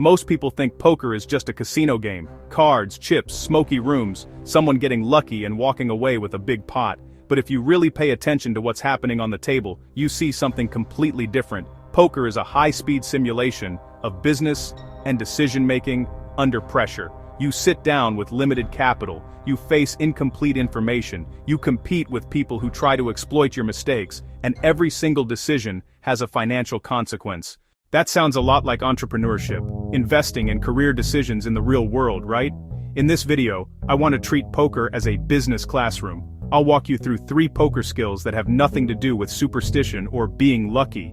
Most people think poker is just a casino game. Cards, chips, smoky rooms, someone getting lucky and walking away with a big pot. But if you really pay attention to what's happening on the table, you see something completely different. Poker is a high-speed simulation of business and decision-making under pressure. You sit down with limited capital, you face incomplete information, you compete with people who try to exploit your mistakes, and every single decision has a financial consequence. That sounds a lot like entrepreneurship, investing and career decisions in the real world, right? In this video, I want to treat poker as a business classroom. I'll walk you through 3 poker skills that have nothing to do with superstition or being lucky,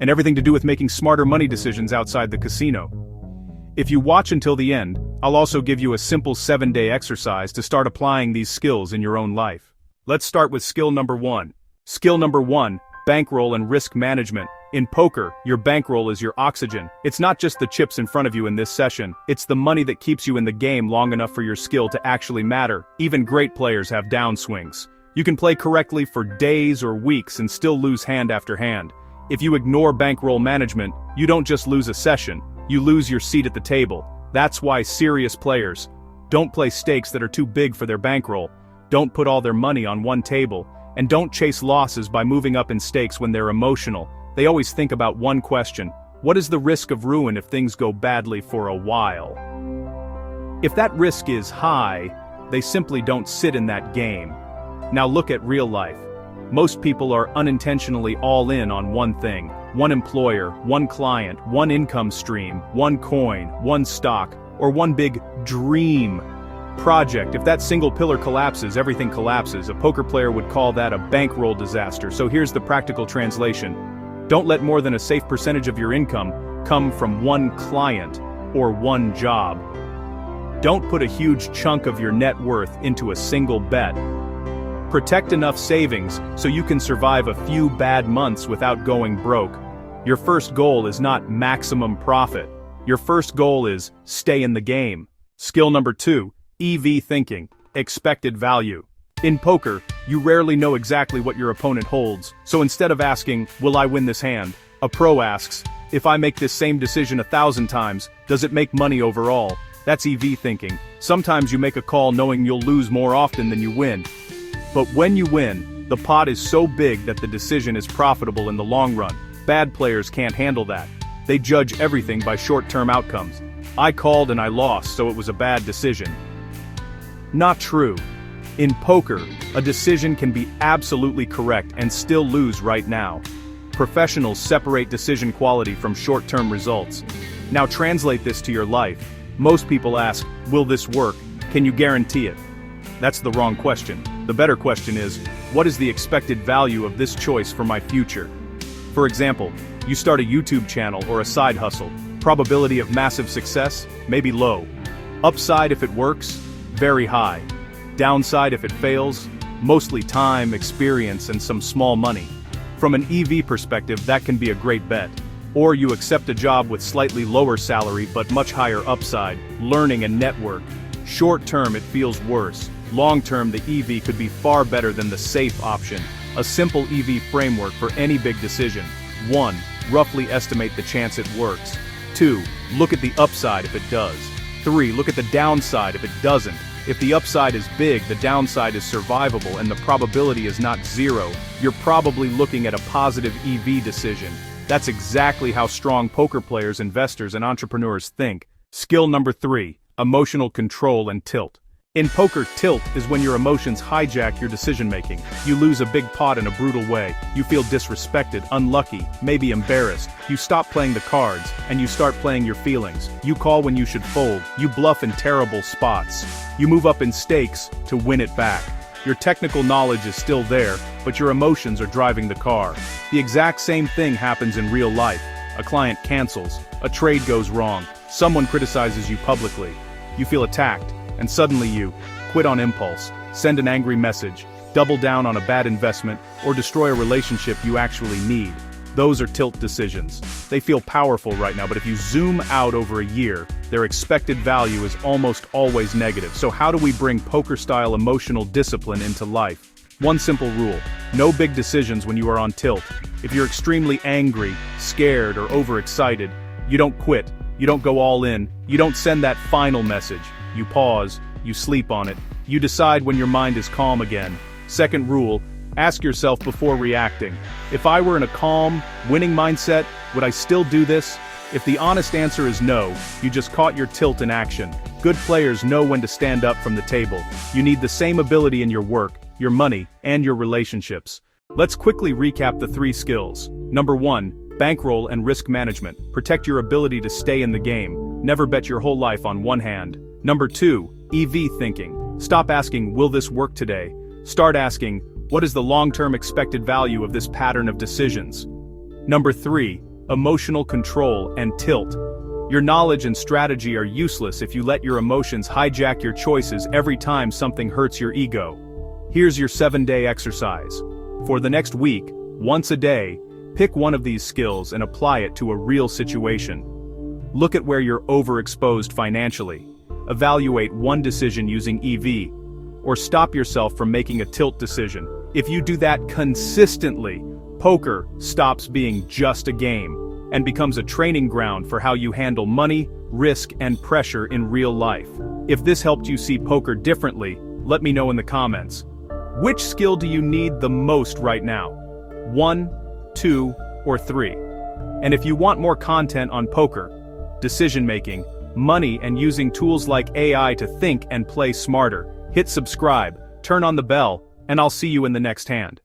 and everything to do with making smarter money decisions outside the casino. If you watch until the end, I'll also give you a simple 7-day exercise to start applying these skills in your own life. Let's start with skill number 1. Skill number 1, bankroll and risk management. In poker, your bankroll is your oxygen. It's not just the chips in front of you in this session, it's the money that keeps you in the game long enough for your skill to actually matter. Even great players have downswings. You can play correctly for days or weeks and still lose hand after hand. If you ignore bankroll management, you don't just lose a session, you lose your seat at the table. That's why serious players don't play stakes that are too big for their bankroll, don't put all their money on one table, and don't chase losses by moving up in stakes when they're emotional. They always think about one question: what is the risk of ruin if things go badly for a while? If that risk is high, they simply don't sit in that game. Now look at real life. Most people are unintentionally all in on one thing. One employer, one client, one income stream, one coin, one stock, or one big dream project. If that single pillar collapses, everything collapses. A poker player would call that a bankroll disaster. So here's the practical translation. Don't let more than a safe percentage of your income come from one client or one job. Don't put a huge chunk of your net worth into a single bet. Protect enough savings so you can survive a few bad months without going broke. Your first goal is not maximum profit. Your first goal is stay in the game. Skill number 2, EV thinking, expected value. In poker, you rarely know exactly what your opponent holds, so instead of asking, will I win this hand, a pro asks, if I make this same decision 1,000 times, does it make money overall? That's EV thinking. Sometimes you make a call knowing you'll lose more often than you win. But when you win, the pot is so big that the decision is profitable in the long run. Bad players can't handle that. They judge everything by short-term outcomes. I called and I lost, so it was a bad decision. Not true. In poker, a decision can be absolutely correct and still lose right now. Professionals separate decision quality from short-term results. Now translate this to your life. Most people ask, will this work? Can you guarantee it? That's the wrong question. The better question is, what is the expected value of this choice for my future? For example, you start a YouTube channel or a side hustle. Probability of massive success? Maybe low. Upside if it works? Very high. Downside if it fails? Mostly time, experience, and some small money. From an EV perspective, that can be a great bet. Or you accept a job with slightly lower salary but much higher upside, learning and network. Short term it feels worse. Long term the EV could be far better than the safe option. A simple EV framework for any big decision. 1. Roughly estimate the chance it works. 2. Look at the upside if it does. 3. Look at the downside if it doesn't. If the upside is big, the downside is survivable, and the probability is not 0, you're probably looking at a positive EV decision. That's exactly how strong poker players, investors, and entrepreneurs think. Skill number 3, emotional control and tilt. In poker, tilt is when your emotions hijack your decision-making. You lose a big pot in a brutal way. You feel disrespected, unlucky, maybe embarrassed. You stop playing the cards, and you start playing your feelings. You call when you should fold. You bluff in terrible spots. You move up in stakes to win it back. Your technical knowledge is still there, but your emotions are driving the car. The exact same thing happens in real life. A client cancels. A trade goes wrong. Someone criticizes you publicly. You feel attacked. And suddenly you quit on impulse, send an angry message, double down on a bad investment, or destroy a relationship you actually need. Those are tilt decisions. They feel powerful right now, but if you zoom out over a year, their expected value is almost always negative. So how do we bring poker-style emotional discipline into life? One simple rule: no big decisions when you are on tilt. If you're extremely angry, scared, or overexcited, you don't quit. You don't go all in, you don't send that final message. You pause, you sleep on it, you decide when your mind is calm again. Second rule, ask yourself before reacting. If I were in a calm, winning mindset, would I still do this? If the honest answer is no, you just caught your tilt in action. Good players know when to stand up from the table. You need the same ability in your work, your money, and your relationships. Let's quickly recap the 3 skills. Number 1, bankroll and risk management. Protect your ability to stay in the game. Never bet your whole life on one hand. Number 2, EV thinking. Stop asking, will this work today? Start asking, what is the long-term expected value of this pattern of decisions? Number 3, emotional control and tilt. Your knowledge and strategy are useless if you let your emotions hijack your choices every time something hurts your ego. Here's your 7-day exercise. For the next week, once a day, pick one of these skills and apply it to a real situation. Look at where you're overexposed financially. Evaluate one decision using EV, or stop yourself from making a tilt decision. If you do that consistently, poker stops being just a game and becomes a training ground for how you handle money, risk, and pressure in real life. If this helped you see poker differently, let me know in the comments. Which skill do you need the most right now? 1, 2, or 3? And if you want more content on poker, decision-making, money, and using tools like AI to think and play smarter, hit subscribe, turn on the bell, and I'll see you in the next hand.